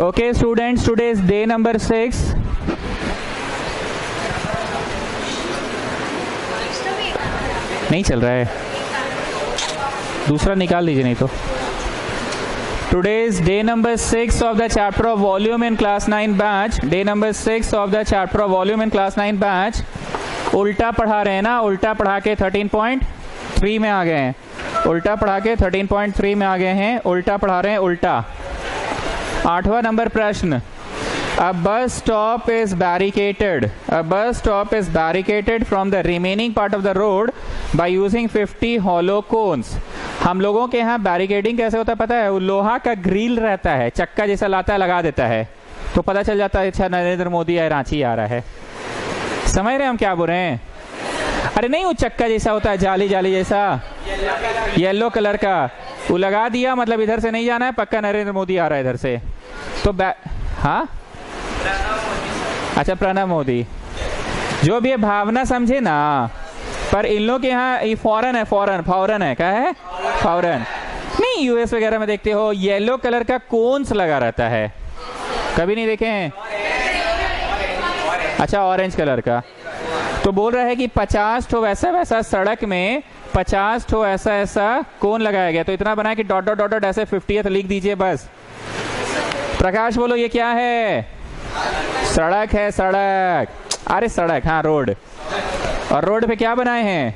Okay, students, today is day number 6. नहीं चल रहा है, दूसरा निकाल लीजिए नहीं तो. Today is day number 6 of the chapter of volume in class 9 batch. Day number 6 of the chapter of volume in class 9 batch. उल्टा पढ़ा रहे हैं ना, उल्टा पढ़ा के 13.3 में आ गए हैं. उल्टा पढ़ा के 13.3 में आ गए हैं. उल्टा पढ़ा रहे हैं, उल्टा. 8वां नंबर प्रश्न. A bus stop is barricaded. A bus stop is barricaded from the remaining part of the road by using 50 hollow cones. हम लोगों के यहाँ बैरिकेडिंग कैसे होता है पता है? वो लोहा का ग्रिल रहता है, चक्का जैसा लाता है, लगा देता है, तो पता चल जाता है अच्छा नरेंद्र मोदी या रांची आ रहा है. समझ रहे हैं हम क्या बोल रहे हैं? अरे नहीं, वो चक्का जैसा होता है, जाली जाली जैसा, येलो कलर का, वो लगा दिया, मतलब इधर से नहीं जाना है, पक्का नरेंद्र मोदी आ रहा है इधर से. तो हाँ, अच्छा प्रणब मोदी, जो भी ये भावना समझे ना. पर इन लोग के यहाँ ये फॉरेन है, फॉरेन है, क्या है? फॉरेन नहीं. यूएस वगैरह में देखते हो येलो कलर का कोन्स लगा रहता है, कभी नहीं देखे हैं? अच्छा, ऑरेंज कलर का. तो बोल रहा है कि 50 ठो वैसा वैसा सड़क में 50 ठो ऐसा ऐसा कोन लगाया गया, तो इतना बना कि डॉट डॉट डॉट डॉट ऐसे 50th लिख दीजिए बस. प्रकाश बोलो ये क्या है? सड़क है, सड़क. अरे सड़क, हाँ रोड. और रोड पे क्या बनाए हैं?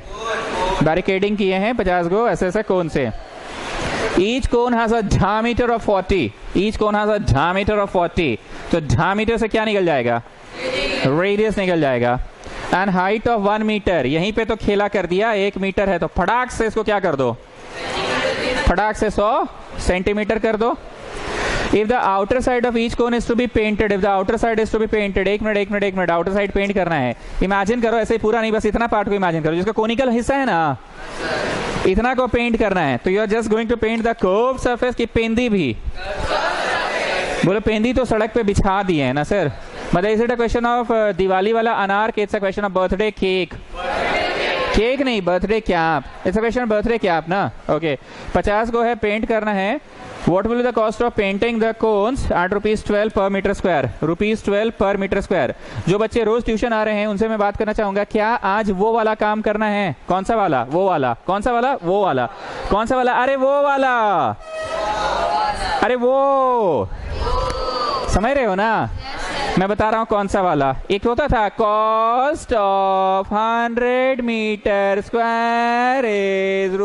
बैरिकेडिंग किए हैं 50 गो ऐसे ऐसे कोन से. Each cone has a diameter of 40. Each cone has a diameter of 40. तो diameter से क्या निकल जाएगा? रेडियस निकल जाएगा. And height of 1 metre. यहीं पे तो खेला कर दिया, 1 मीटर है तो फटाक से इसको क्या कर दो? फटाक से 100 सेंटीमीटर कर दो. If the outer side of each cone is to be painted, if the outer side is to be painted, एक मिनट, outer side पेंट करना है. इमेजिन करो, ऐसे ही पूरा नहीं, बस इतना पार्ट को इमेजिन करो, जिसका कोनिकल हिस्सा है ना, इतना को पेंट करना है. तो you are just going to paint the curve surface. की पेंदी भी बोलो, पेंदी तो सड़क पे बिछा दिए है ना सर. मतलब is it a question of Diwali वाला अनार के? It's a question of birthday cake. Cake नहीं, birthday cap. It's a question of birthday cap ना. ओके, 50 को है पेंट करना है. What will be the cost of painting the cones at ₹12 per meter square? ₹12 per meter square. जो बच्चे रोज tuition आ रहे हैं उनसे मैं बात करना चाहूंगा, क्या आज वो वाला काम करना है? कौन सा वाला? वो वाला. कौन सा वाला? वो वाला. कौन सा वाला? अरे वो वाला. अरे वो समझ रहे हो ना? मैं बता रहा हूँ कौन सा वाला. एक होता था cost of 100 metre square is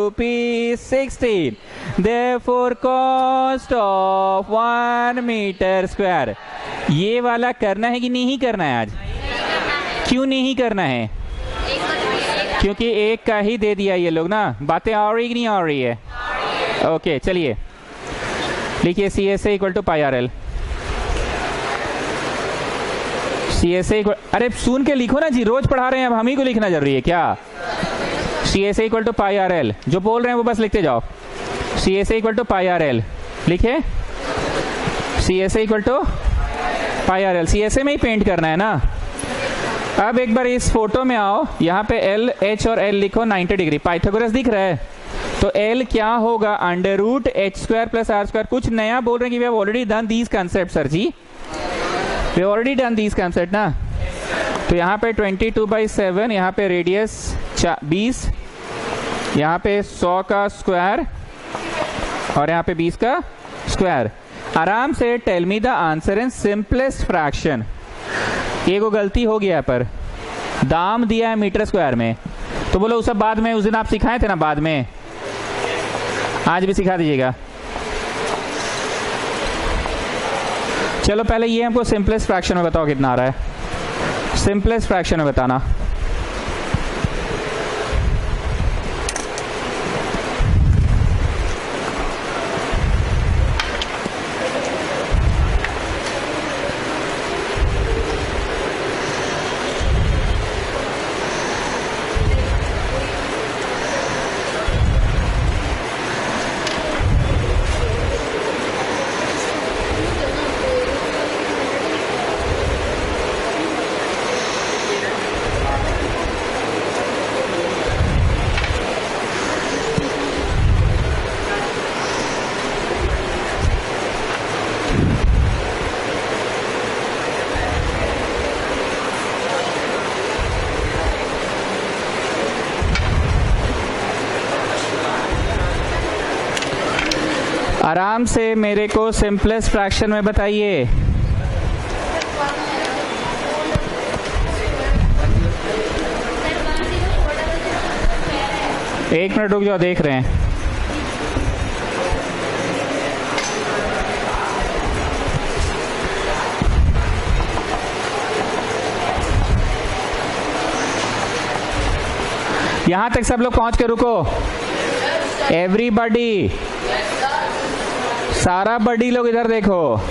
₹16. Therefore cost of 1 metre square. ये वाला करना है कि नहीं करना है आज? क्यों नहीं करना है? क्योंकि एक का ही दे दिया ये लोग ना. बातें आ रही कि नहीं आ रही है? ओके, चलिए लिखिए CSA equal to pi RL. CSA अरे सुन के लिखो ना जी, रोज पढ़ा रहे हैं, अब हम ही को लिखना जरूरी है क्या? CSA equal to pi RL. जो बोल रहे हैं वो बस लिखते जाओ. CSA equal to pi RL लिखे. CSA equal to pi RL. CSA में ही पेंट करना है ना. अब एक बार इस फोटो में आओ, यहाँ पे L, H और L लिखो 90 डिग्री. पाइथागोरस दिख रहा है? तो L क्या होगा? √h² + r². कुछ नया बोल रहे हैं कि we have already done these concept sir ji. We already done these concept ना. तो यहाँ पे 22/7, यहाँ पे रेडियस 20, यहाँ पे 100 का स्क्वायर और यहाँ पे 20 का स्क्वायर. आराम से tell me the answer in simplest fraction. एक गलती हो गया है, पर दाम दिया है मीटर स्क्वायर में, तो बोलो उस सब बाद में. उस दिन आप सिखाए थे ना, बाद में आज भी सिखा दीजिएगा. चलो पहले ये हमको सिंपलेस्ट फ्रैक्शन में बताओ कितना आ रहा है. सिंपलेस्ट फ्रैक्शन में बताना. आराम से मेरे को सिंपलेस्ट फ्रैक्शन में बताइए। एक मिनट रुक जाओ, देख रहे हैं। यहां तक सब लोग पहुंच के रुको। एवरीबॉडी, सारा बड्डी लोग इधर देखो।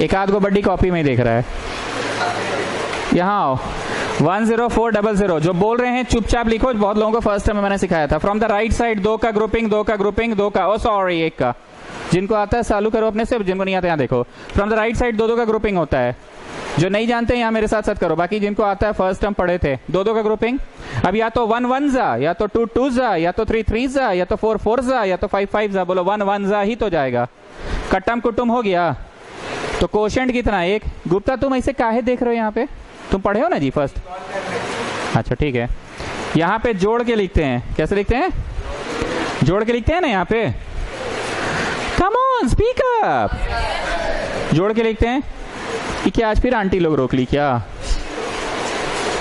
एक आध को बड्डी कॉपी में देख रहा है। यहां आओ। 10400 जो बोल रहे हैं चुपचाप लिखो। बहुत लोगों को फर्स्ट टाइम मैंने सिखाया था। फ्रॉम द राइट साइड 2 का ग्रुपिंग, 2 का ग्रुपिंग, 2 का, ओ सॉरी 1 का। जिनको आता है चालू करो अपने से, जिनको नहीं आता यहाँ देखो। फ्रॉम द राइट साइड 2 का ग्रुपिंग होता है। जो नहीं जानते यहाँ मेरे साथ साथ करो। बाकी जिनको आता है फर्स्ट टाइम पढ़े थे, 2 का ग्रुपिंग। अब या तो 1 1 जा, या तो 2 2 जा, या तो 3 3 जा, या तो 4 4 जा, या तो 5 5 जा। बोलो 1 1 जा ही तो जाएगा। कट्टम कुटुम हो गया। तो कोशेंट कितना? 1। गुप्ता तुम ऐसे काहे देख रहे हो? यहाँ पे तुम पढ़े हो ना जी फर्स्ट? अच्छा ठीक है। यहाँ पे जोड़ के लिखते हैं। कैसे लिखते हैं? जोड़ के लिखते हैं ना यहाँ पे। Come on speak up. जोड़ के लिखते हैं कि क्या आज फिर आंटी लोग रोक ली क्या?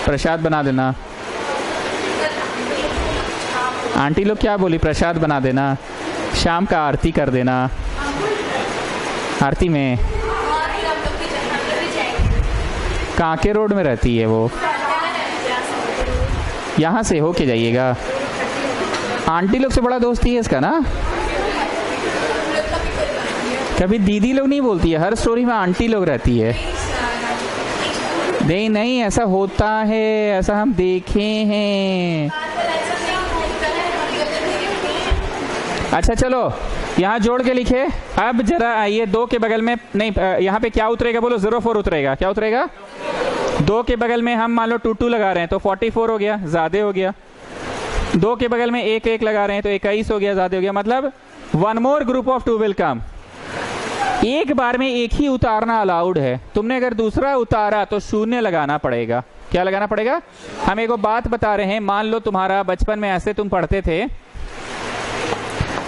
प्रसाद बना देना। आंटी लोग क्या बोली? प्रसाद बना देना। शाम का आरती कर देना। आरती में कांके रोड में रहती है वो, यहाँ से होके जाइएगा। आंटी लोग से बड़ा दोस्ती है इसका ना। कभी दीदी लोग नहीं बोलती है, हर स्टोरी में आंटी लोग रहती है। नहीं नहीं, ऐसा होता है, ऐसा हम देखे हैं। अच्छा चलो यहाँ जोड़ के लिखे। अब जरा आइए 2 के बगल में, नहीं यहाँ पे क्या उतरेगा? बोलो 04 उतरेगा। क्या उतरेगा? 2 के बगल में हम मान लो 2 2 लगा रहे हैं तो 44 हो गया, ज्यादा हो गया। 2 के बगल में 1 1 लगा रहे हैं तो 21 हो गया, ज्यादा हो गया। मतलब 1 मोर ग्रुप ऑफ 2 विल कम। एक बार में एक ही उतारना अलाउड है। तुमने अगर दूसरा उतारा तो 0 लगाना पड़ेगा। क्या लगाना पड़ेगा? हम एक बात बता रहे हैं। मान लो तुम्हारा बचपन में ऐसे तुम पढ़ते थे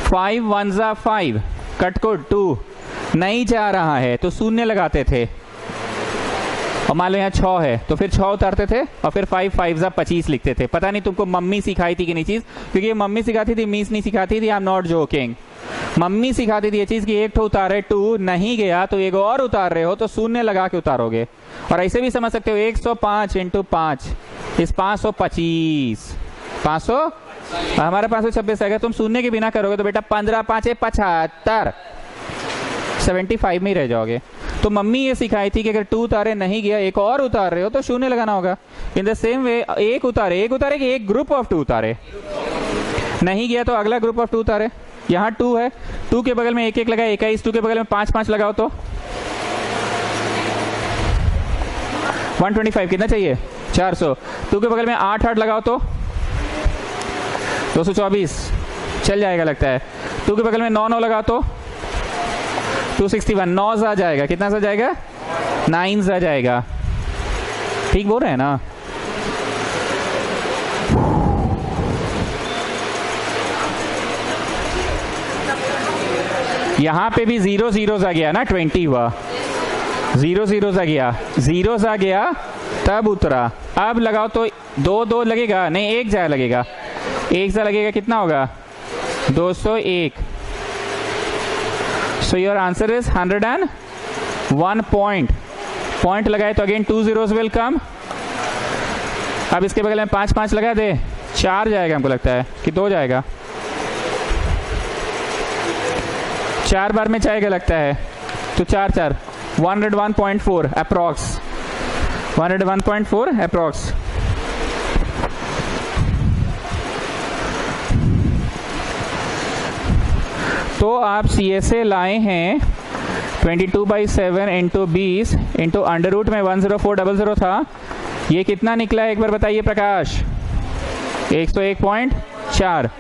5 1 जा 5, कट को 2 नहीं जा रहा है तो 0 लगाते थे। और मान लो यहाँ 6 है तो फिर 6 उतारते थे और फिर 5 5 जा 25 लिखते थे। पता नहीं तुमको मम्मी सिखाई थी कि नहीं चीज, क्योंकि ये मम्मी सिखाती थी, मीस नहीं सिखाती थी। I am not joking. Mummy सिखाती थी ये चीज कि एक ठो उतारे 2 नहीं गया तो एक और उतार रहे हो तो 0 लगा के उतारोगे। और ऐसे भी समझ सकते हो 105 इंटू 5 इस 525। 500 हमारे 526 है। तुम 0 के बिना करोगे तो बेटा 15 5 75, 75 में ही रह जाओगे। तो मम्मी ये सिखाई थी कि अगर 2 उतारे नहीं गया, एक और उतार रहे हो तो 0 लगाना होगा। इन द सेम वे एक उतारे कि एक ग्रुप ऑफ 2 उतारे, नहीं गया तो अगला ग्रुप ऑफ 2 उतारे। यहाँ 2 है, 2 के बगल में 1 1 लगाए 21, 2 के बगल में 5 5 लगाओ तो 125 कितना चाहिए? 400। 2 के बगल में 8 8 लगाओ तो 224 चल जाएगा लगता है। 2 के बगल में 9 9 लगाओ तो 261, 9 आ जाएगा। कितना सा जाएगा? 9 आ जाएगा। ठीक बोल रहे हैं ना? यहां पे भी 0 0 आ गया ना, 20 हुआ। 0 0 आ गया, 0 आ गया तब उतरा। अब लगाओ तो 2 2 लगेगा, नहीं 1 जा लगेगा। 1 सा लगेगा, कितना होगा? 201। So your answer is 101 point लगाए तो अगेन 2 zeros विल कम। अब इसके बगल में 5 5 लगा दे, 4 जाएगा। हमको लगता है कि 2 जाएगा। 4 बार में जाएगा लगता है तो 4 4 101.4 अप्रॉक्स। 101.4 अप्रॉक्स। तो आप CSA लाए हैं 22/7 इंटू 20 इंटू अंडर रूट में 10400 था। ये कितना निकला है एक बार बताइए प्रकाश? 101.4।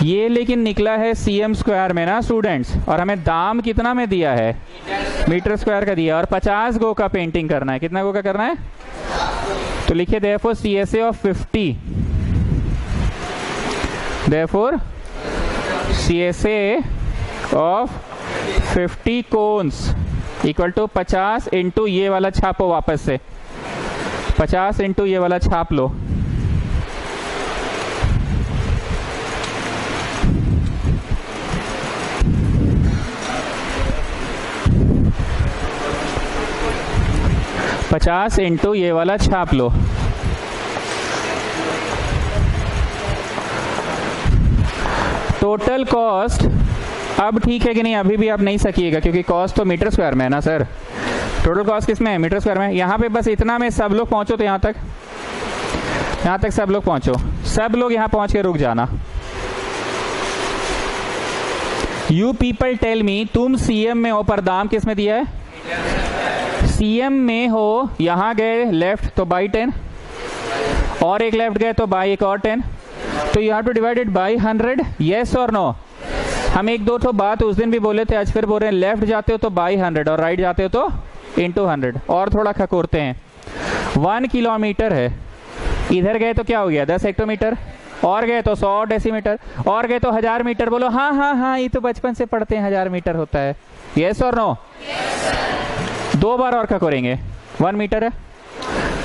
ये लेकिन निकला है cm स्क्वायर में ना स्टूडेंट्स, और हमें दाम कितना में दिया है? मीटर स्क्वायर का दिया। और 50 गो का पेंटिंग करना है। कितना गो का करना है? तो लिखिए therefore CSA of 50, therefore CSA of 50 cones equal to 50 into ये वाला छापो, वापस से 50 इंटू ये वाला छाप लो। पचास इंटू ये वाला छाप लो। टोटल कॉस्ट, अब ठीक है कि नहीं, अभी भी आप नहीं सकिएगा क्योंकि कॉस्ट तो मीटर स्क्वायर में है ना सर। टोटल कॉस्ट किस में है? मीटर स्क्वायर में। यहाँ पे बस इतना में सब लोग पहुंचो, तो यहाँ तक सब लोग पहुंचो। सब लोग यहाँ पहुंच के रुक जाना। यू पीपल टेल मी, तुम सीएम में हो पर दाम किस में दिया है? सीएम में हो, यहाँ गए लेफ्ट तो बाई 10, और एक लेफ्ट गए तो बाई एक और 10, तो you have to divide it by 100। Yes और नो? हम एक दो तो बात उस दिन भी बोले थे, आज फिर बोल रहे हैं। लेफ्ट जाते हो तो बाई 100 और राइट जाते हो तो इंटू 100। और थोड़ा खकोरते हैं। 1 किलोमीटर है, इधर गए तो क्या हो गया? 10 हेक्टोमीटर, और गए तो 100 डेसीमीटर, और गए तो 1000 मीटर। बोलो हाँ हाँ हाँ, ये तो बचपन से पढ़ते हैं 1000 मीटर होता है। येस और नो? दो बार और खकोरेंगे। 1 मीटर है,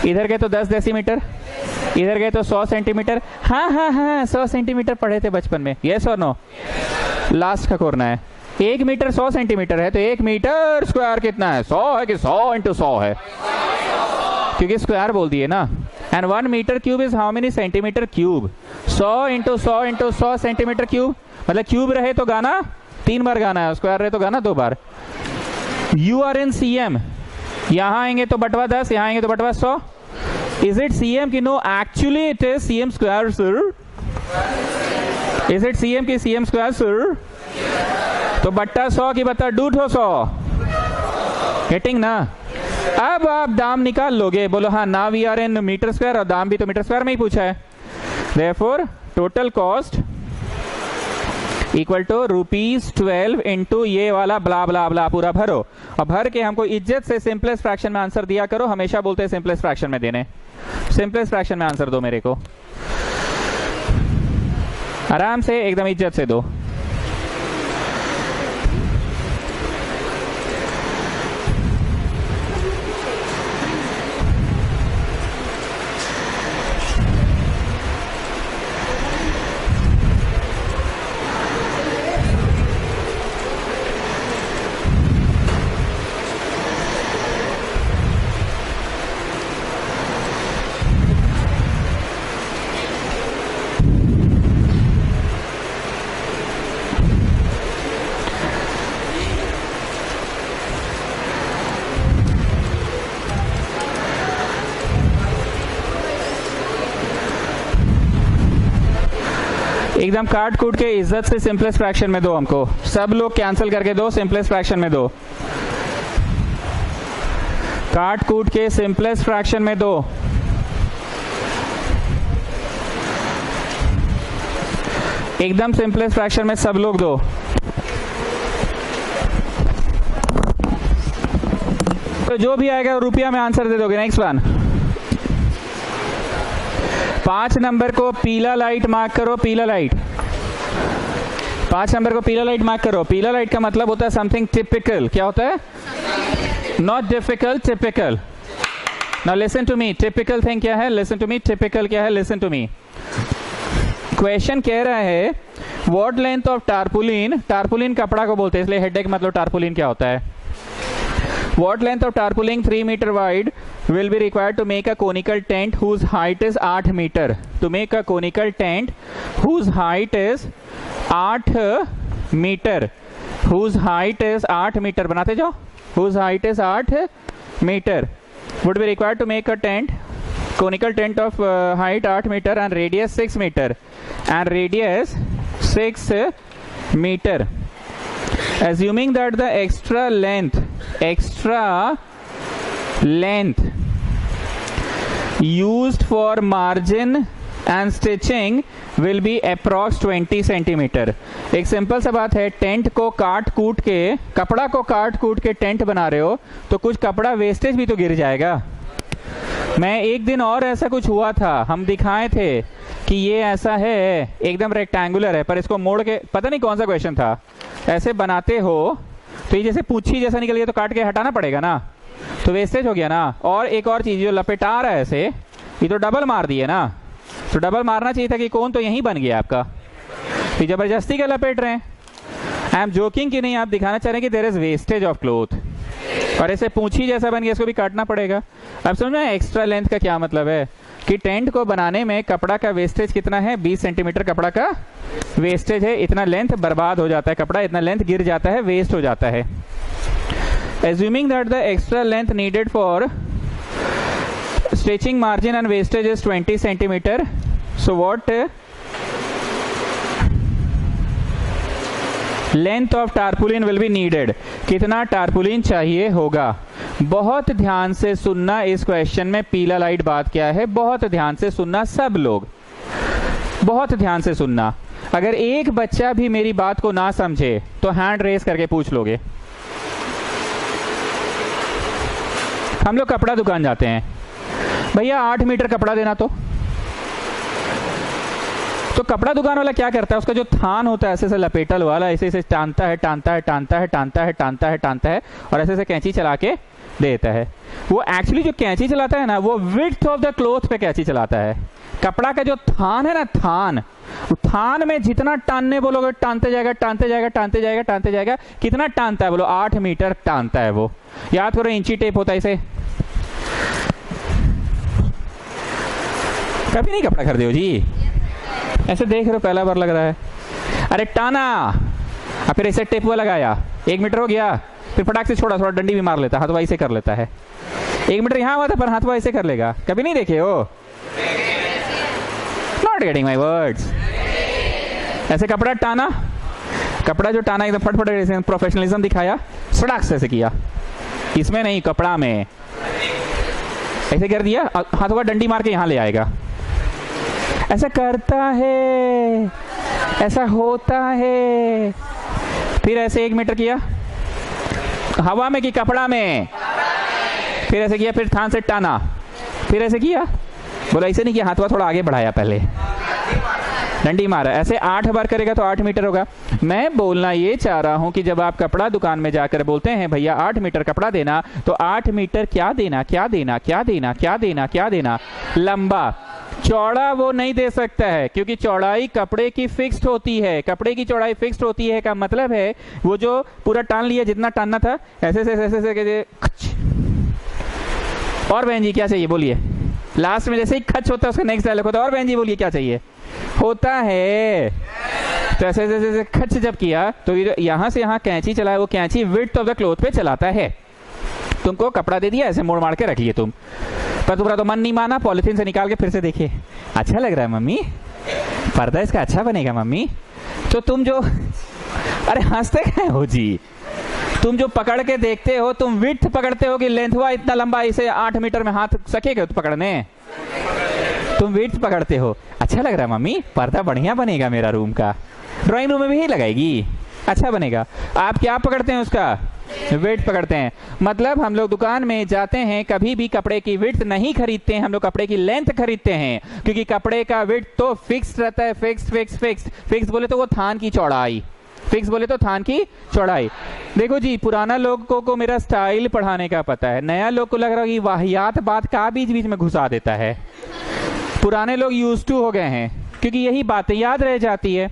इधर गए तो 10 डेसीमीटर, इधर गए तो 100 सेंटीमीटर। हाँ हाँ हाँ, 100 सेंटीमीटर पढ़े थे बचपन में। येस और नो? लास्ट खकोरना है। 1 मीटर 100 सेंटीमीटर है, तो 1 मीटर स्क्वायर कितना है? 100 है कि 100 इंटू 100 है? क्योंकि स्क्वायर बोल दिए ना। And 1 metre cube is how many centimetre cube? 100 into 100 into 100 centimetre cube. मतलब क्यूब रहे तो गाना 3 बार गाना है, स्क्वायर रहे तो गाना 2 बार। यू आर इन सीएम, यहाँ आएंगे तो बटवा 10, यहाँ आएंगे तो बटवा 100। इज इट सीएम की no? Actually it is CM square sir. Is it CM की सीएम स्क्वायर सर? तो बट्टा 100 की बट्टा 200। गेटिंग ना? अब आप दाम निकाल लोगे। बोलो हाँ, ना we are in metre square, और दाम भी तो मीटर स्क्वायर में ही पूछा है। Therefore total cost equal to ₹12 into ये वाला ब्ला ब्ला ब्ला पूरा भरो। अब भर के हमको इज्जत से सिंपलेस्ट फ्रैक्शन में आंसर दिया करो। हमेशा बोलते हैं सिंपलेस्ट फ्रैक्शन में देने। सिंपलेस्ट फ्रैक्शन में आंसर दो मेरे को, आराम से एकदम इज्जत से दो। एकदम काट कूट के इज्जत से सिंपलेस्ट फ्रैक्शन में दो हमको। सब लोग कैंसिल करके दो, सिंपलेस्ट फ्रैक्शन में दो। काट कूट के सिंपलेस्ट फ्रैक्शन में दो। एकदम सिंपलेस्ट फ्रैक्शन में सब लोग दो। तो जो भी आएगा रुपया में आंसर दे दोगे। नेक्स्ट वन, 5 नंबर को पीला लाइट मार्क करो। पीला लाइट, 5 नंबर को पीला लाइट मार्क करो। पीला लाइट का मतलब होता है समथिंग टिपिकल। क्या होता है? Not difficult, typical. Now listen to me, typical thing क्या है? लिसन टू मी, टिपिकल क्या है? Listen to me. क्वेश्चन कह रहा है व्हाट लेंथ ऑफ टारपुलिन, टारपुलिन कपड़ा को बोलते हैं इसलिए हेडेक मतलब टारपुलिन क्या होता है। What length of tarpaulin 3 meter wide will be required to make a conical tent whose height is 8 meter? To make a conical tent whose height is 8 meter, whose height is 8 meter, बनाते जाओ, whose height is 8 meter would be required to make a tent, conical tent of height 8 meter and radius 6 meter and radius 6 meter. Assuming that the extra length used for margin and stitching will be approx 20 centimetre. एक simple सा बात है, tent को काट कूट के, कपड़ा को काट कूट के टेंट बना रहे हो तो कुछ कपड़ा वेस्टेज भी तो गिर जाएगा। मैं एक दिन और ऐसा कुछ हुआ था, हम दिखाए थे कि ये ऐसा है, एकदम रेक्टेंगुलर है, पर इसको मोड़ के, पता नहीं कौन सा क्वेश्चन था, ऐसे बनाते हो तो ये जैसे पूछी जैसा निकल गया तो काट के हटाना पड़ेगा ना, तो वेस्टेज हो गया ना। और एक और चीज, जो लपेटा रहा है ऐसे, ये तो डबल मार दिए ना, तो डबल मारना चाहिए था कि कौन तो यहीं बन गया आपका, तो जबरदस्ती का लपेट रहे हैं। आई एम जोकिंग कि नहीं, आप दिखाना चाह रहे हैं कि there is wastage of cloth, और ऐसे पूंछी जैसा बन गया, इसको भी काटना पड़ेगा। अब समझ में एक्स्ट्रा लेंथ का क्या मतलब है, कि टेंट को बनाने में कपड़ा का वेस्टेज कितना है, 20 सेंटीमीटर कपड़ा का वेस्टेज है, इतना लेंथ बर्बाद हो जाता है, कपड़ा इतना लेंथ गिर जाता है, वेस्ट हो जाता है। Assuming that the extra length needed for stitching margin and wastage is 20 centimeter, so what length of tarpaulin will be needed? कितना टारपुलिन चाहिए होगा? बहुत ध्यान से सुनना इस क्वेश्चन में, पीला लाइट बात क्या है, बहुत ध्यान से सुनना सब लोग, बहुत ध्यान से सुनना। अगर एक बच्चा भी मेरी बात को ना समझे तो हैंड रेस करके पूछ लोगे। हम लोग कपड़ा दुकान जाते हैं, भैया 8 मीटर कपड़ा देना, तो कपड़ा दुकान वाला क्या करता है, उसका जो थान होता है ऐसे ऐसे लपेटल वाला, ऐसे ऐसे टानता है टानता है टानता है टानता है टानता है टानता है और ऐसे ऐसे कैंची चला के देता है। वो एक्चुअली जो कैंची चलाता है ना, वो विड्थ ऑफ द क्लोथ पे कैंची चलाता है। कपड़ा का जो थान है ना, थान में जितना टानने बोलोगे टानते जाएगा टानते जाएगा टानते जाएगा टानते जाएगा। कितना टानता है बोलो? 8 मीटर टानता है वो। याद करो, इंची टेप होता है इसे। कभी नहीं कपड़ा खरीदे हो जी? ऐसे देख रहे हो, पहला बार लग रहा है। अरे टाना, और फिर ऐसे टेप लगाया, 1 मीटर हो गया, फिर फटाक से छोड़ा, थोड़ा डंडी भी मार लेता, हाथवा ऐसे कर लेता है। 1 मीटर यहाँ हुआ था, पर हाथवा ऐसे कर लेगा। कभी नहीं देखे हो? Not getting my words. ऐसे कपड़ा टाना, कपड़ा जो टाना एकदम फटफट, प्रोफेशनलिज्म दिखाया, सड़क से ऐसे किया। इसमें नहीं, कपड़ा में ऐसे कर दिया, हाथों का डंडी मार के यहाँ ले आएगा। ऐसा करता है, ऐसा होता है। फिर ऐसे 1 मीटर किया, हवा में कि कपड़ा में, फिर ऐसे किया, फिर थान से टाना, फिर ऐसे किया। बोला ऐसे नहीं किया, हाथवा थोड़ा आगे बढ़ाया, पहले डंडी मारा। ऐसे 8 बार करेगा तो 8 मीटर होगा। मैं बोलना ये चाह रहा हूं कि जब आप कपड़ा दुकान में जाकर बोलते हैं भैया 8 मीटर कपड़ा देना, तो 8 मीटर क्या देना, क्या देना, क्या देना, क्या देना, क्या देना? लंबा। चौड़ा वो नहीं दे सकता है, क्योंकि चौड़ाई कपड़े की फिक्स्ड होती है। कपड़े की चौड़ाई फिक्स्ड होती है का मतलब है वो जो पूरा टान लिया, जितना टानना था, ऐसे ऐसे ऐसे ऐसे। और बहन जी क्या चाहिए बोलिए? लास्ट में जैसे ही खच होता है उसका नेक्स्ट डायलॉग होता है, और बहन जी बोलिए क्या चाहिए? होता है। तो ऐसे ऐसे खच जब किया तो यहां से यहां कैंची चलाया, वो कैंची विड्थ ऑफ द क्लोथ पे चलाता है। तुमको कपड़ा दे दिया, ऐसे मोड़ मार के रख लिए तुम, पर तुम्हारा तो मन नहीं माना, पॉलिथीन से निकाल के फिर से देखे, अच्छा लग रहा है मम्मी, पर्दा इसका अच्छा बनेगा मम्मी। तो तुम जो, अरे हंसते क्या हो जी? तुम जो पकड़ के देखते हो, तुम विड्थ पकड़ते हो कि लेंथ हुआ इतना लंबा, इसे 8 मीटर में हाथ सकेगा तो पकड़ने? तुम विड्थ पकड़ते हो। अच्छा लग रहा है मम्मी, पर्दा बढ़िया बनेगा मेरा रूम का, ड्राइंग रूम में भी यही लगाएगी, अच्छा बनेगा। आप क्या पकड़ते हैं? उसका विड्थ पकड़ते हैं। मतलब हम लोग दुकान में जाते हैं, कभी भी कपड़े की विड्थ नहीं खरीदते हैं, हम लोग कपड़े की लेंथ खरीदते हैं, क्योंकि कपड़े का विड्थ तो फिक्स रहता है। फिक्स फिक्स फिक्स फिक्स बोले तो वो थान की चौड़ाई, फिक्स बोले तो थान की चौड़ाई। देखो जी, पुराना लोगों को मेरा स्टाइल पढ़ाने का पता है, नया लोग को लग रहा है कि वाहियात बात का बीच बीच में घुसा देता है। पुराने लोग यूज्ड टू हो गए हैं, क्योंकि यही बातें याद रह जाती है।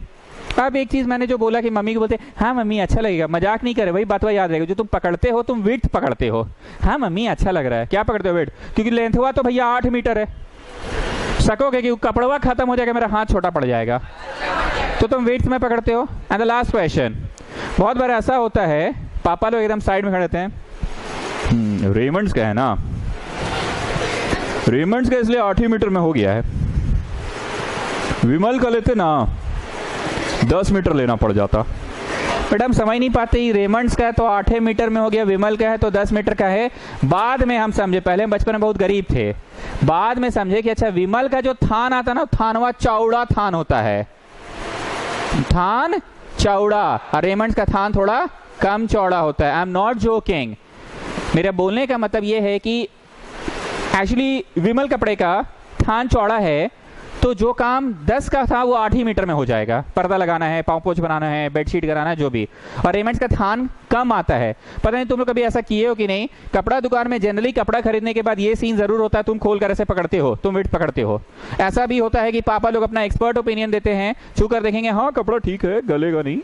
अब एक चीज मैंने जो बोला कि मम्मी को बोलते हाँ मम्मी अच्छा लगेगा, मजाक नहीं करे, वही बात याद रहेगा। जो तुम पकड़ते हो, तुम विड्थ पकड़ते हो। हाँ मम्मी अच्छा लग रहा है, क्या पकड़ते हो? विड्थ। क्योंकि लेंथ हुआ तो भैया 8 मीटर है, सकोगे कि कपड़वा खत्म हो जाएगा, मेरा हाथ छोटा पड़ जाएगा, तो तुम विड्थ में पकड़ते हो। एंड द लास्ट क्वेश्चन, बहुत बार ऐसा होता है, पापा लोग एकदम साइड में खड़े थे, रेमंड्स का है ना, रेमंड्स का इसलिए 8 ही मीटर में हो गया है, विमल का लेते ना 10 मीटर लेना पड़ जाता। बट हम समझ नहीं पाते, ही रेमंड्स का है तो 8 मीटर में हो गया, विमल का है तो 10 मीटर का है। बाद में हम समझे, पहले हम बचपन में बहुत गरीब थे, बाद में समझे कि अच्छा विमल का जो थान आता ना, थानवा चौड़ा थान होता है, थान चौड़ा, और रेमंड्स का थान थोड़ा कम चौड़ा होता है। I am not joking. मेरा बोलने का मतलब ये है कि एक्चुअली विमल कपड़े का थान चौड़ा है, तो जो काम 10 का था वो 8 ही मीटर में हो जाएगा। पर्दा लगाना है, पाँव पोछ बनाना है, बेडशीट कराना है, जो भी। और रेमंड्स का थान कम आता है। पता नहीं तुम लोग कभी ऐसा किए हो कि नहीं, कपड़ा दुकान में जनरली कपड़ा खरीदने के बाद ये सीन जरूर होता है, तुम खोल कर ऐसे पकड़ते हो, तुम विड्थ पकड़ते हो। ऐसा भी होता है कि पापा लोग अपना एक्सपर्ट ओपिनियन देते हैं, छू कर देखेंगे, हाँ कपड़ा ठीक है, गलेगा नहीं,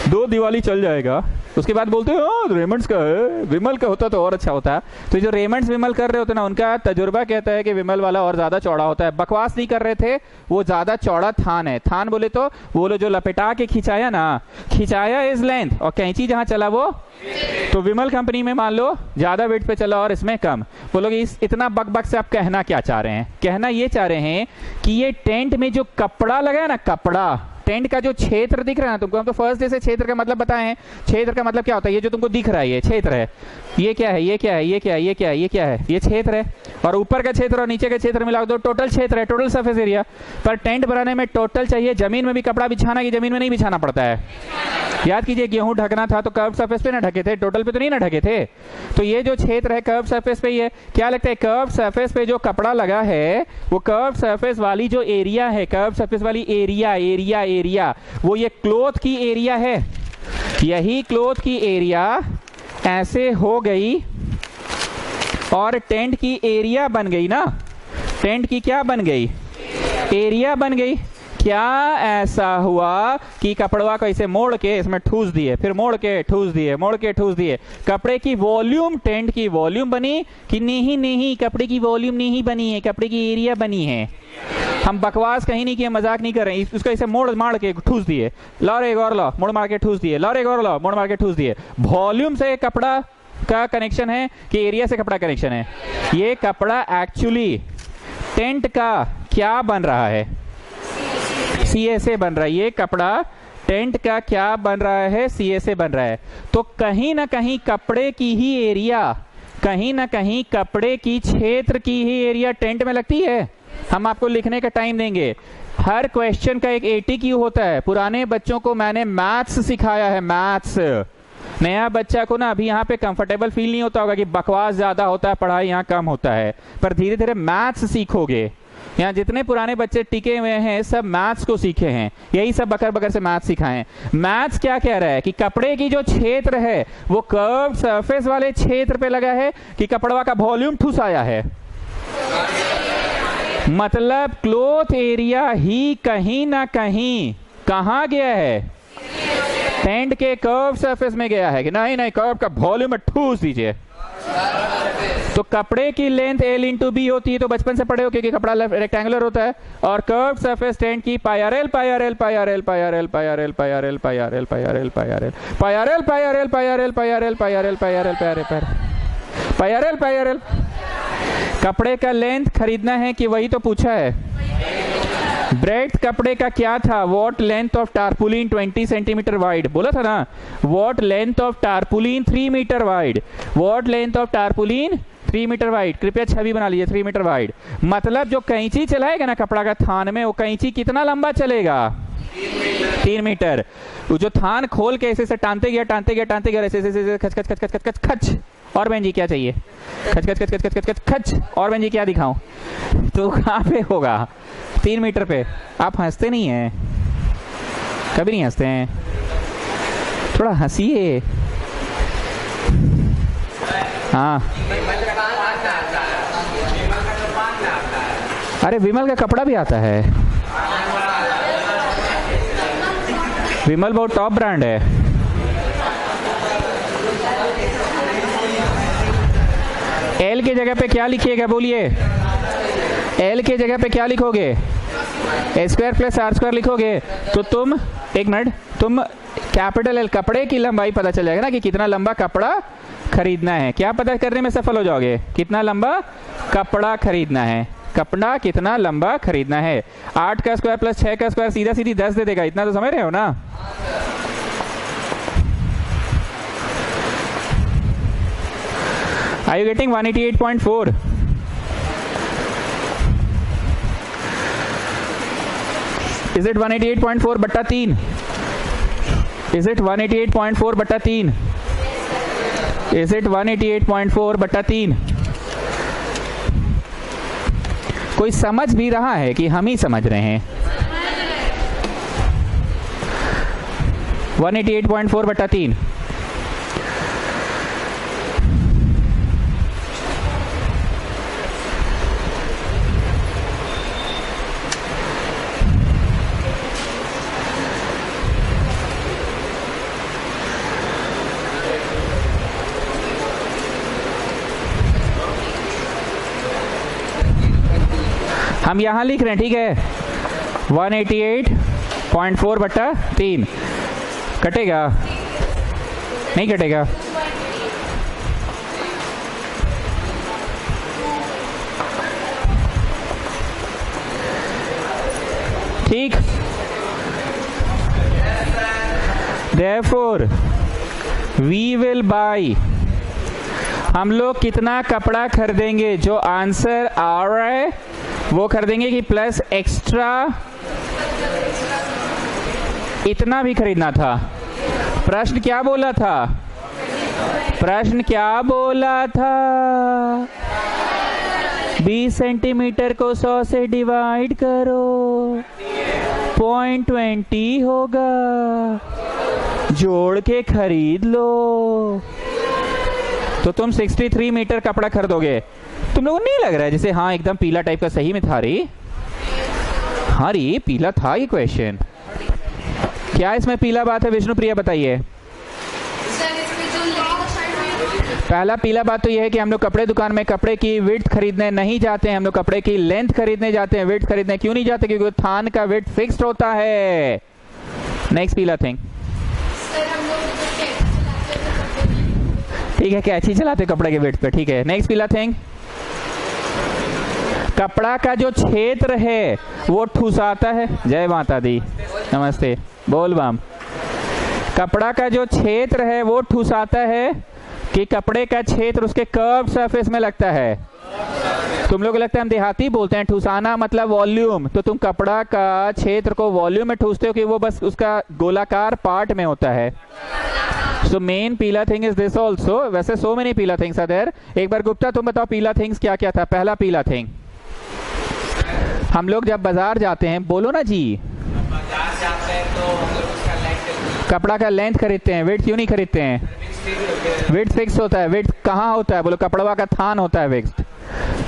2 दिवाली चल जाएगा। उसके बाद बोलते हैं हाँ रेमंड्स का है, विमल का होता तो और अच्छा होता। तो जो रेमंड्स विमल कर रहे होते ना, उनका तजुर्बा कहता है कि विमल वाला और ज्यादा चौड़ा होता है। बकवास नहीं कर रहे थे, वो ज्यादा चौड़ा थान है। थान बोले तो वो जो लपेटा के खिंचाया ना, खिंचाया इज लेंथ, और कैंची जहां चला वो, तो विमल कंपनी में मान लो ज्यादा वेट पे चला और इसमें कम। बोलोगे इस इतना बक बक से आप कहना क्या चाह रहे हैं? कहना ये चाह रहे हैं कि ये टेंट में जो कपड़ा लगा है ना, कपड़ा, टेंट का जो क्षेत्र दिख रहा है ना तुमको, हम तो फर्स्ट डे से क्षेत्र का मतलब बताए हैं। क्षेत्र का मतलब क्या होता है? ये जो तुमको दिख रहा है ये क्षेत्र है। ये क्या है? ये क्या है? ये क्या है? ये क्या है? ये क्या है? ये क्षेत्र है। और ऊपर का क्षेत्र और नीचे का क्षेत्र मिला दो, टोटल क्षेत्र है, टोटल सरफेस एरिया। पर टेंट बनाने में टोटल चाहिए। जमीन में भी कपड़ा बिछाना की जमीन में नहीं बिछाना पड़ता है। याद कीजिए, गेहूं ढकना था तो कर्व सरफेस पे ना ढके थे, टोटल पे तो नहीं ना ढके थे। तो ये जो क्षेत्र है कर्व सरफेस पे ही है। क्या लगता है? कर्व सरफेस पे जो कपड़ा लगा है, वो कर्व सरफेस वाली जो एरिया है, कर्व सरफेस वाली एरिया एरिया एरिया, वो ये क्लॉथ की एरिया है। यही क्लॉथ की एरिया ऐसे हो गई और टेंट की एरिया बन गई ना। टेंट की क्या बन गई? एरिया बन गई। क्या ऐसा हुआ कि कपड़वा को इसे मोड़ के इसमें ठूस दिए, फिर मोड़ के ठूस दिए, मोड़ के ठूस दिए। कपड़े की वॉल्यूम टेंट की वॉल्यूम बनी कि नहीं? नहीं, कपड़े की वॉल्यूम नहीं बनी है, कपड़े की एरिया बनी है। हम बकवास कहीं नहीं किए, मजाक नहीं कर रहे हैं। उसका इसे मोड़ मार के ठूस दिए, लो रे गौर लो, मोड़ मार के ठूस दिए, लो रे गौर लो, मोड़ मार के ठूस दिए। वॉल्यूम से कपड़ा का कनेक्शन है कि एरिया से कपड़ा कनेक्शन है? ये कपड़ा एक्चुअली टेंट का क्या बन रहा है? सीएसए बन रहा है। ये कपड़ा टेंट का क्या बन रहा है? सीएसए बन रहा है। तो कहीं ना कहीं कपड़े की ही एरिया, कहीं ना कहीं कपड़े की क्षेत्र की ही एरिया टेंट में लगती है। हम आपको लिखने का टाइम देंगे। हर क्वेश्चन का एक एटीक्यू होता है। पुराने बच्चों को मैंने मैथ्स सिखाया है, मैथ्स। नया बच्चा को ना अभी यहाँ पे कंफर्टेबल फील नहीं होता होगा कि बकवास ज्यादा होता है, पढ़ाई यहाँ कम होता है, पर धीरे धीरे मैथ्स सीखोगे। यहाँ जितने पुराने बच्चे टिके हुए हैं सब मैथ्स को सीखे हैं, यही सब बकर बकर से मैथ्स सिखाएं। मैथ्स क्या कह रहा है कि कपड़े की जो क्षेत्र है वो कर्व सरफेस वाले क्षेत्र पे लगा है कि कपड़वा का वॉल्यूम ठूस आया है। मतलब क्लॉथ एरिया ही कहीं ना कहीं कहाँ गया है? टेंट के कर्व सरफेस में गया है कि नहीं? नहीं, कर्व का वॉल्यूम में ठूस दीजिए। तो कपड़े की लेंथ L इंटू बी होती है, तो बचपन से पढ़े हो क्योंकि कपड़ा रेक्टेंगुलर होता है। और कर्व सरफेस टेंट की पाई are L pi are L pi are L pi are L pi are L pi are L pi are L pi are L pi are L pi are L pi are L pi are L pi are L pi are L pi are L pi are L pi are L pi R L. कपड़े का length खरीदना है कि वही तो पूछा है। Breadth कपड़े का क्या था? What length of tarpaulin 20 centimetre wide, बोला था ना। What length of tarpaulin 3 metre wide. What length of tarpaulin 3 metre wide. कृपया छवि बना लीजिए, 3 मीटर वाइड। मतलब जो कैंची चलाएगा ना कपड़ा का थान में, वो कैंची कितना लंबा चलेगा? 3 मीटर। वो जो थान खोल के ऐसे टानते गया टानते गया टानते गया, ऐसे ऐसे खच खच खच खच खच खच। और बहन जी क्या चाहिए? खच खच खच खच खच खच खच। और बहन जी क्या दिखाऊं? तो कहाँ पे होगा? 3 मीटर पे। आप हंसते नहीं हैं, कभी नहीं हंसते हैं, थोड़ा हंसिए। हाँ, अरे विमल का कपड़ा भी आता है। विमल बहुत टॉप ब्रांड है। एल के जगह पे क्या लिखिएगा? बोलिए, एल के जगह पे क्या लिखोगे? ए स्क्वायर प्लस आर स्क्वायर लिखोगे तो तुम, एक मिनट, तुम कैपिटल एल, कपड़े की लंबाई पता चल जाएगा ना कि कितना लंबा कपड़ा खरीदना है। क्या पता करने में सफल हो जाओगे? कितना लंबा कपड़ा खरीदना है। कपड़ा कितना लंबा खरीदना है। 8 का स्क्वायर प्लस 6 का स्क्वायर सीधा सीधी 10 दे देगा। इतना तो समझ रहे हो ना? Are you getting 188.4? Is it 188.4 बट्टा 3? Is it 188.4 बट्टा 3? Is it 188.4 बट्टा 3? कोई समझ भी रहा है कि हम ही समझ रहे हैं? 188.4/3। हम यहां लिख रहे हैं, ठीक है? 188.4/3 कटेगा? नहीं कटेगा? ठीक। Therefore, we will buy, हम लोग कितना कपड़ा खरीदेंगे? जो आंसर आ रहा है वो खरीदेंगे कि प्लस एक्स्ट्रा इतना भी खरीदना था? प्रश्न क्या बोला था? प्रश्न क्या बोला था? 20 सेंटीमीटर को 100 से डिवाइड करो, 0.20 होगा, जोड़ के खरीद लो। तो तुम 63 मीटर कपड़ा खरीदोगे। तुम लोगों को नहीं लग रहा है जैसे हाँ एकदम पीला टाइप का सही में था रे? हाँ रे पीला था ये क्वेश्चन। क्या इसमें पीला बात है विष्णु प्रिया बताइए? पहला पीला बात तो यह है कि हम लोग कपड़े दुकान में कपड़े की विड्थ खरीदने नहीं जाते हैं, हम लोग कपड़े की लेंथ खरीदने जाते हैं। विड्थ खरीदने क्यों नहीं जाते? क्योंकि थान का विड्थ फिक्स्ड होता है। नेक्स्ट पीला थिंग, ठीक है, कैंची चलाते कपड़े के विड्थ पे, ठीक है। नेक्स्ट पीला थिंग, कपड़ा का जो क्षेत्र है वो ठुसाता है। जय माता दी, नमस्ते, बोल बम। कपड़ा का जो क्षेत्र है वो ठुसाता है कि कपड़े का क्षेत्र उसके कर्व सरफेस में लगता है। तुम लोग लगता है हम देहाती बोलते हैं, ठुसाना मतलब वॉल्यूम। तो तुम कपड़ा का क्षेत्र को वॉल्यूम में ठूसते हो कि वो बस उसका गोलाकार पार्ट में होता है। सो मेन पीला थिंग इज दिस ऑल्सो। वैसे सो मेनी पीला थिंग्स आर देयर। एक बार गुप्ता तुम बताओ पीला थिंग्स क्या क्या था? पहला पीला थिंग, हम लोग जब बाजार जाते हैं, बोलो ना जी, बाजार जाते हैं तो हम लोग उसका लेंथ कपड़ा का लेंथ खरीदते हैं, वेट क्यों नहीं खरीदते हैं? वेट फिक्स होता है। वेट कहाँ होता है? बोलो कपड़वा का थान होता है फिक्स्ड।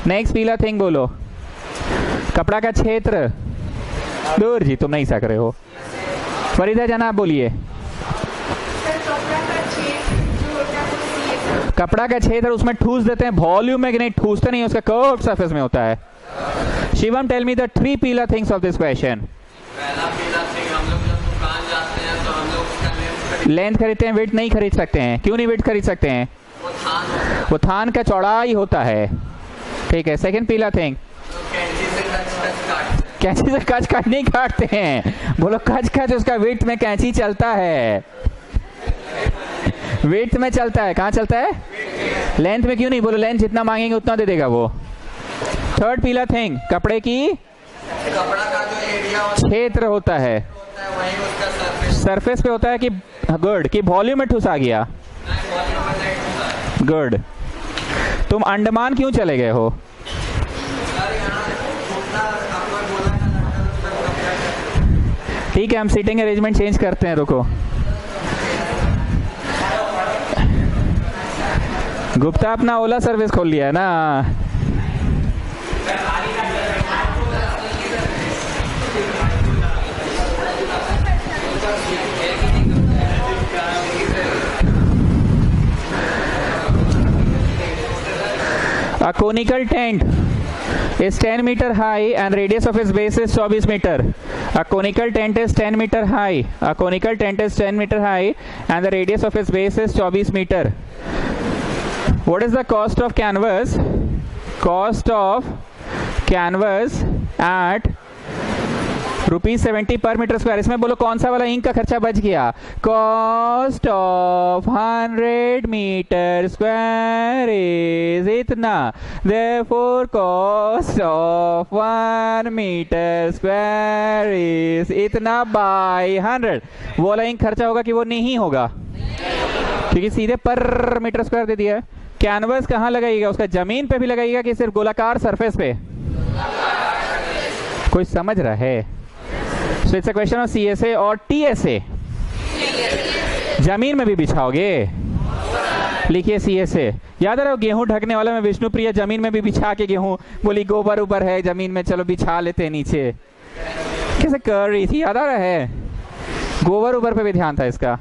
नेक्स्ट पीला थिंग बोलो, कपड़ा का क्षेत्र। दूर जी तुम नहीं सक रहे हो। फरीदा जनाब बोलिए। कपड़ा का क्षेत्र उसमें ठूस देते हैं, वॉल्यूम में कि नहीं? ठूसते नहीं, उसका कर्व्ड सरफेस में होता है। शिवम टेल मी द 3 पीला थिंग्स ऑफ दिस क्वेश्चन। पहला पीला थिंग, हम लोग जब दुकान जाते हैं तो हम लोग उसका लेंथ खरीदते हैं, वेट नहीं खरीद सकते हैं। क्यों नहीं वेट खरीद सकते हैं? वो थान का चौड़ाई होता है, ठीक है। सेकंड पीला थिंग, कैंची से कच कच नहीं काटते हैं। बोलो कच कच उसका वेट में कैंची चलता है, वेट में चलता है। कहाँ चलता है? लेंथ में क्यों नहीं? बोलो लेंथ जितना मांगेंगे उतना दे देगा वो। थर्ड पीला थिंग, कपड़े की कपड़ा का जो एरिया क्षेत्र होता है वही उसका सरफेस पे होता है कि गुड कि वॉल्यूम में ठुसा गया। गुड। तुम अंडमान क्यों चले गए हो? ठीक है हम सीटिंग अरेंजमेंट चेंज करते हैं, रुको। गुप्ता अपना ओला सर्विस खोल लिया है ना? A conical tent is 10 meter high and radius of its base is 24 meter. A conical tent is 10 meter high. A conical tent is 10 meter high and the radius of its base is 24 meter. What is the cost of canvas? Cost of canvas at ₹70 per meter square। इसमें बोलो कौन सा वाला ink का खर्चा बच गया? Cost of 100 metre square is इतना, therefore cost of 1 metre square is इतना बाय 100। वो वाला इंक खर्चा होगा कि वो नहीं होगा? क्योंकि सीधे पर मीटर स्क्वायर दे दिया है। कैनवस कहाँ लगाइएगा? उसका जमीन पे भी लगाइएगा कि सिर्फ गोलाकार सरफेस पे? कोई समझ रहा है? So it's a question of CSA और TSA। जमीन में भी बिछाओगे? लिखिए CSA। याद रहो गेहूं ढकने वाला में विष्णुप्रिया जमीन में भी बिछा के गेहूं बोली गोबर ऊपर है जमीन में, चलो बिछा लेते हैं नीचे। कैसे कर रही थी, याद आ रहा है? गोबर ऊपर पे भी ध्यान था इसका।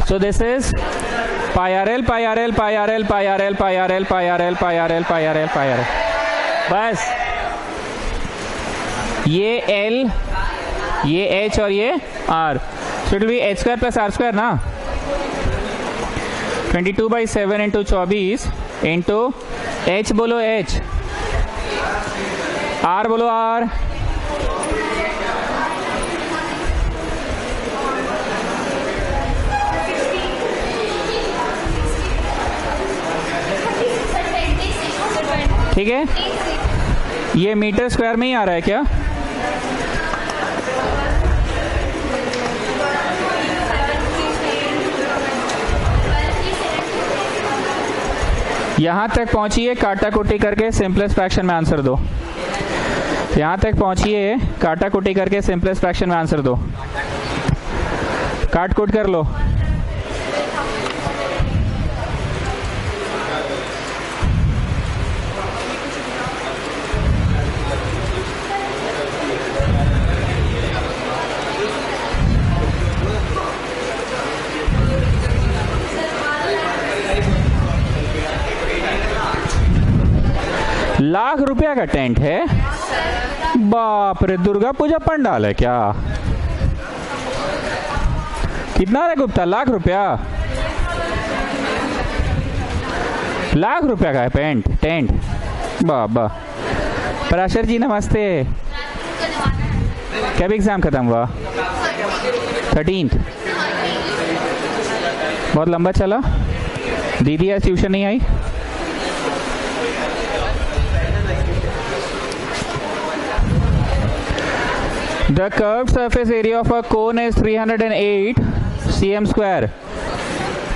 So this is pi RL, pi RL, pi RL, pi RL, pi RL, pi RL, pi RL, pi RL, pi RL। बस ये L, ये H और ये R। So it will be H square plus R square ना। 22/7 into 24 into H बोलो H, R बोलो R। ठीक है, ये मीटर स्क्वायर में ही आ रहा है क्या? यहां तक पहुंचिए, काटा कुटी करके सिंपलेस्ट फ्रैक्शन में आंसर दो। यहां तक पहुंचिए, काटा कुटी करके सिंपलेस्ट फ्रैक्शन में आंसर दो। काट कुट कर लो। लाख रुपया का टेंट है? बाप रे, दुर्गा पूजा पंडाल है क्या? कितना है गुप्ता? लाख रुपया? लाख रुपया का है टेंट? बाबा। पराशर जी नमस्ते। कब एग्जाम खत्म हुआ? 13th। बहुत लंबा चला। दीदी आज ट्यूशन नहीं आई? The curved surface area of a cone is 308 cm square.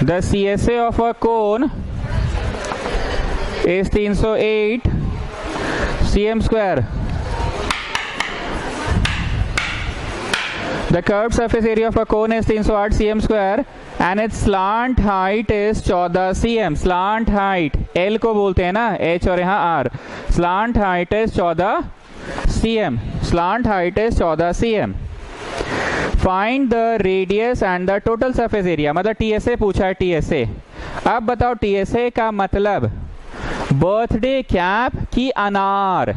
The CSA of a cone is 308 cm square. The curved surface area of a cone is 308 cm square and its slant height is 14 cm. Slant height L को बोलते हैं ना, H और यहाँ R। Slant height is 14 cm. Slant height is 14 cm. Find the radius and the total surface area, मतलब TSA पूछा है, TSA. अब बताओ टीएसए का मतलब बर्थडे कैप की अनार,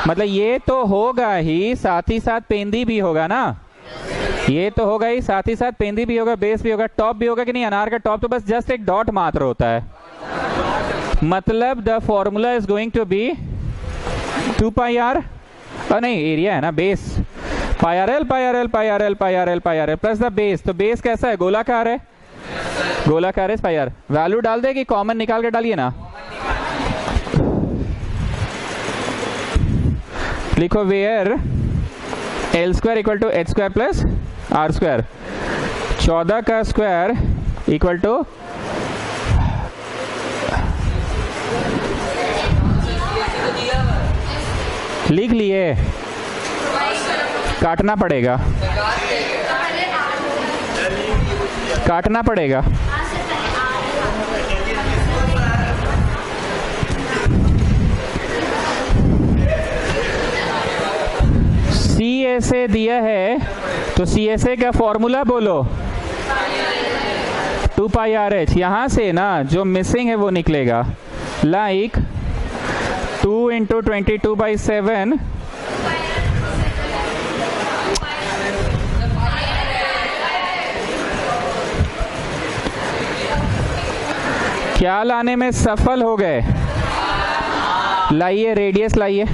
मतलब ये तो होगा ही, साथ ही साथ पेंदी भी होगा ना, ये तो होगा ही, साथ ही साथ पेंदी भी होगा, बेस भी होगा, टॉप भी होगा कि नहीं। अनार का टॉप तो बस जस्ट एक डॉट मात्र होता है, मतलब the formula is going to be 2 pi R, नहीं एरिया है ना, base pi are L pi are L pi are L pi are L pi R L plus the base. तो बेस कैसा है, गोलाकार है, गोलाकार है पाई आर। वैल्यू डाल दे कि कॉमन निकाल के डालिए ना, लिखो where L square equal to H square plus R square, 14 का स्क्वायर इक्वल टू लिख लिए, काटना पड़ेगा, काटना पड़ेगा। सी एस ए दिया है तो सी एस ए का फॉर्मूला बोलो 2 पाई आर एच, यहां से ना जो मिसिंग है वो निकलेगा, लाइक 2 इंटू 22/7 क्या लाने में सफल हो गए, लाइए रेडियस लाइए,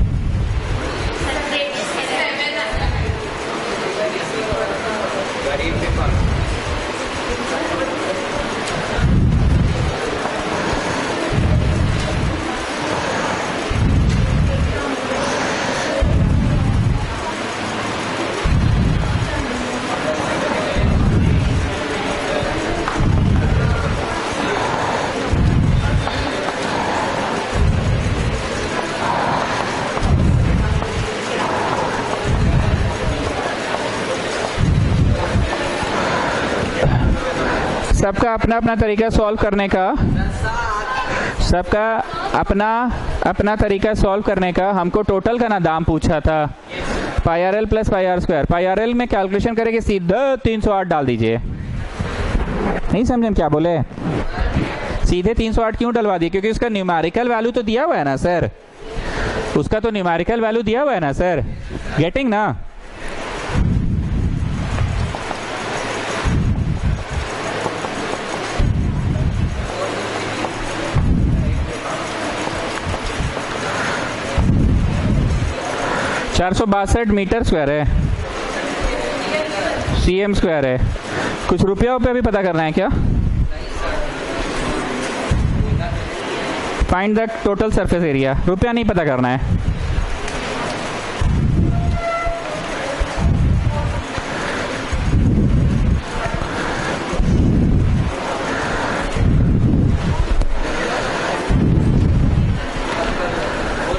सबका अपना अपना तरीका सॉल्व करने का, सबका अपना अपना तरीका सॉल्व करने का। हमको टोटल का ना दाम पूछा था, pi R L plus pi r square, pi are l में कैलकुलेशन करेंगे सीधा 308 डाल दीजिए, नहीं समझे क्या बोले, सीधे 308 क्यों डलवा दिए, क्योंकि उसका न्यूमेरिकल वैल्यू तो दिया हुआ है ना सर, उसका तो न्यूमेरिकल वैल्यू दिया हुआ है ना सर, गेटिंग ना। (462 मीटर स्क्वायर है, cm स्क्वायर है। कुछ रुपया भी पता करना है क्या, find the total surface area, रुपया नहीं पता करना है।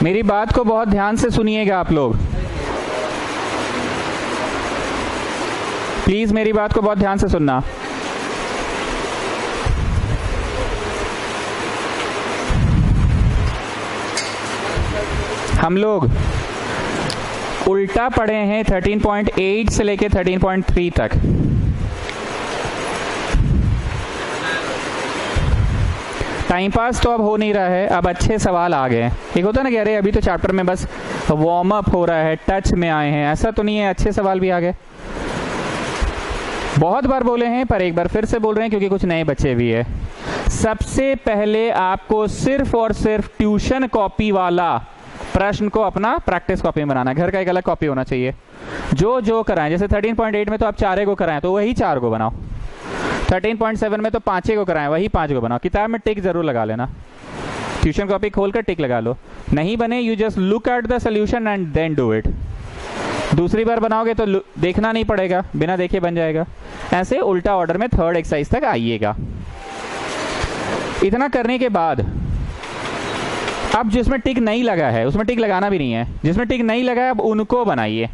मेरी बात को बहुत ध्यान से सुनिएगा आप लोग, प्लीज मेरी बात को बहुत ध्यान से सुनना। हम लोग उल्टा पढ़े हैं 13.8 से लेके 13.3 तक। टाइम पास तो अब हो नहीं रहा है, अब अच्छे सवाल आ गए। एक होता है ना कि अरे अभी तो चैप्टर में बस वार्म अप हो रहा है, टच में आए हैं, ऐसा तो नहीं है, अच्छे सवाल भी आ गए। बहुत बार बोले हैं पर एक बार फिर से बोल रहे हैं क्योंकि कुछ नए बच्चे भी है। सबसे पहले आपको सिर्फ और सिर्फ ट्यूशन कॉपी वाला प्रश्न को अपना प्रैक्टिस कॉपी में बनाना है। घर का एक अलग कॉपी होना चाहिए। जो जो कराएं, जैसे 13.8 में तो आप 4 को कराएं तो वही 4 को बनाओ, 13.7 में तो 5 को कराएं वही 5 को बनाओ। किताब में टिक जरूर लगा लेना, ट्यूशन कॉपी खोलकर टिक लगा लो। नहीं बने you just look at the solution and then do it. दूसरी बार बनाओगे तो देखना नहीं पड़ेगा, बिना देखे बन जाएगा। ऐसे उल्टा ऑर्डर में थर्ड एक्सरसाइज तक आइएगा। इतना करने के बाद अब जिसमें टिक नहीं लगा है उसमें टिक लगाना भी नहीं है, जिसमें टिक नहीं लगा है अब उनको बनाइए।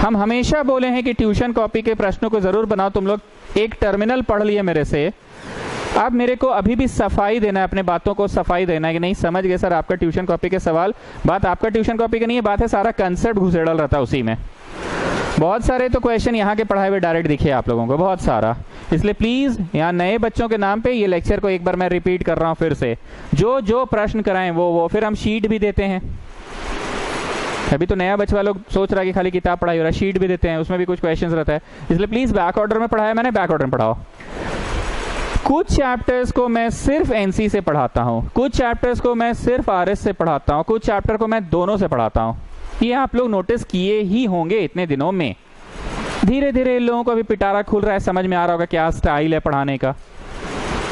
हम हमेशा बोले हैं कि ट्यूशन कॉपी के प्रश्नों को जरूर बनाओ। तुम लोग एक टर्मिनल पढ़ लिए मेरे से, अब मेरे को अभी भी सफाई देना है, अपने बातों को सफाई देना है कि नहीं समझ गए सर आपका ट्यूशन कॉपी के सवाल। बात आपका ट्यूशन कॉपी का नहीं है, बात है सारा कंसेप्ट घुसेड़ल रहता है उसी में। बहुत सारे तो क्वेश्चन यहाँ के पढ़ाए हुए डायरेक्ट दिखे आप लोगों को, बहुत सारा। इसलिए प्लीज यहाँ नए बच्चों के नाम पे ये लेक्चर को एक बार मैं रिपीट कर रहा हूँ फिर से, जो जो प्रश्न कराएं वो फिर हम शीट भी देते हैं। अभी तो नया बच्चा लोग सोच रहा है कि खाली किताब पढ़ाई हो रहा है, शीट भी देते हैं, उसमें भी कुछ क्वेश्चंस रहता है। इसलिए प्लीज बैक ऑर्डर में पढ़ाया मैंने, बैक ऑर्डर में पढ़ाओ। कुछ चैप्टर्स को मैं सिर्फ एनसी से पढ़ाता हूँ, कुछ चैप्टर्स को मैं सिर्फ आरएस से पढ़ाता हूँ, कुछ चैप्टर को मैं दोनों से पढ़ाता हूँ। ये आप लोग नोटिस किए ही होंगे इतने दिनों में। धीरे धीरे इन लोगों को अभी पिटारा खुल रहा है, समझ में आ रहा होगा क्या स्टाइल है पढ़ाने का।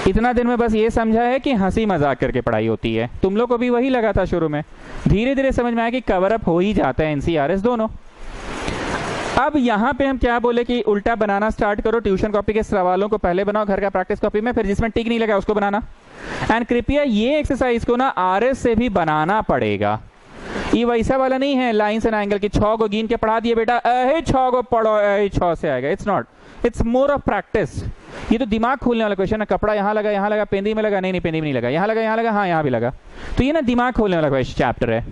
इतना दिन में बस ये समझा है कि हंसी मजाक करके पढ़ाई होती है। तुम लोग को भी वही लगा था शुरू में, धीरे धीरे समझ में आया कि कवर अप हो ही जाता है एनसीआरएस दोनों। अब यहाँ पे हम क्या बोले कि उल्टा बनाना स्टार्ट करो, ट्यूशन कॉपी के सवालों को पहले बनाओ घर का प्रैक्टिस कॉपी में, फिर जिसमें टिक नहीं लगा उसको बनाना। एंड कृपया ये एक्सरसाइज को ना आरएस से भी बनाना पड़ेगा। ये वैसा वाला नहीं है लाइन्स एंड एंगल की 6 को गिन के पढ़ा दिए बेटा 6 को पढ़ो 6 से आएगा। It's not, it's more of practice. ये तो दिमाग खोलने वाला क्वेश्चन है। कपड़ा यहाँ लगा पेंदी में लगा, नहीं पेंदी में नहीं लगा, यहाँ लगा हाँ यहाँ भी लगा। तो ये ना दिमाग खोलने वाला क्वेश्चन चैप्टर है।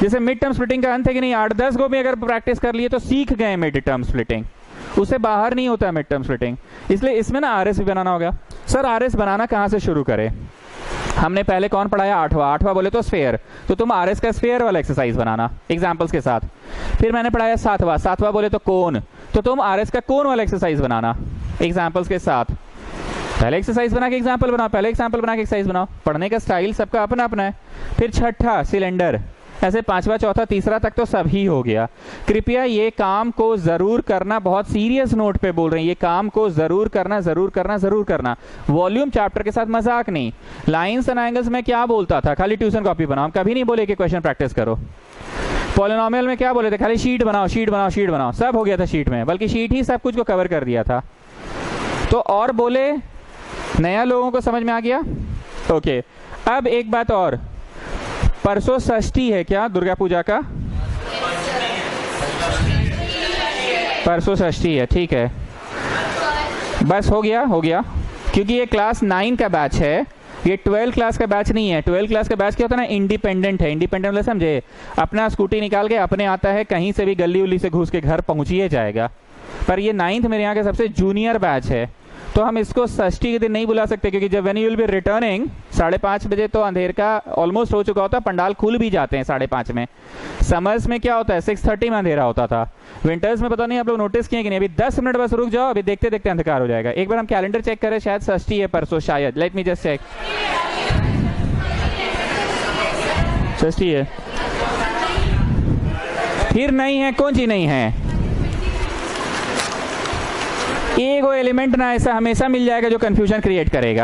जैसे मिड टर्म स्प्लिटिंग का अंत है कि नहीं, 8-10 को भी अगर प्रैक्टिस कर लिए तो सीख गए मिड टर्म स्प्लिटिंग, उससे बाहर नहीं होता है मिड टर्म स्प्लिटिंग। इसलिए इसमें ना आरएस भी बनाना होगा। सर आरएस बनाना कहाँ से शुरू करें? हमने पहले कौन पढ़ाया? 8वां बोले तो स्फेयर, तो तुम आरएस का स्फेयर वाला एक्सरसाइज बनाना एग्जांपल्स के साथ। फिर मैंने पढ़ाया 7वां बोले तो कोन, तो तुम आरएस का कोन वाला एक्सरसाइज बनाना एग्जांपल्स के साथ। पहले एक्सरसाइज बना के एग्जांपल बनाओ, पहले एग्जांपल बना के एक्सरसाइज बनाओ। पढ़ने का स्टाइल सबका अपना अपना है। फिर 6ठा सिलेंडर, ऐसे 5वां, चौथा, तीसरा तक तो सब ही हो गया। कृपया ये काम को जरूर करना, बहुत सीरियस नोट पे बोल रहे हैं, ये काम को जरूर करना। वॉल्यूम चैप्टर के साथ मजाक नहीं। लाइंस एंड एंगल्स में क्या बोलता था? खाली ट्यूशन कॉपी बनाओ, हम कभी नहीं बोले कि क्वेश्चन प्रैक्टिस करो। पॉलिनोमियल में क्या बोले थे? खाली शीट बनाओ। सब हो गया था शीट में, बल्कि शीट ही सब कुछ को कवर कर दिया था। तो और बोले नया लोगों को समझ में आ गया? ओके। अब एक बात और, परसों षष्ठी है क्या दुर्गा पूजा का? परसों षष्ठी है, ठीक है। बस हो गया क्योंकि ये क्लास 9 का बैच है, ये 12 क्लास का बैच नहीं है। 12 क्लास का बैच क्या होता है ना, इंडिपेंडेंट है। इंडिपेंडेंट मतलब समझे, अपना स्कूटी निकाल के अपने आता है, कहीं से भी गली उली से घुस के घर पहुंचिए जाएगा। पर ये 9th मेरे यहाँ का सबसे जूनियर बैच है, तो हम इसको षष्ठी के दिन नहीं बुला सकते, क्योंकि जब when you will be returning 5:30 बजे तो अंधेर का ऑलमोस्ट हो चुका होता है, पंडाल खुल भी जाते हैं 5:30 में। समर्स में क्या होता है 6:30 में अंधेरा होता था। विंटर्स में पता नहीं आप लोग नोटिस किए कि नहीं। अभी 10 मिनट बस रुक जाओ, अभी देखते देखते अंधकार हो जाएगा। एक बार हम कैलेंडर चेक करें, शायद षष्ठी है परसों, शायद। लेट मी जस्ट चेक, षष्ठी है। फिर नहीं है, कौन सी नहीं है? एक एलिमेंट ना ऐसा हमेशा मिल जाएगा जो कंफ्यूजन क्रिएट करेगा।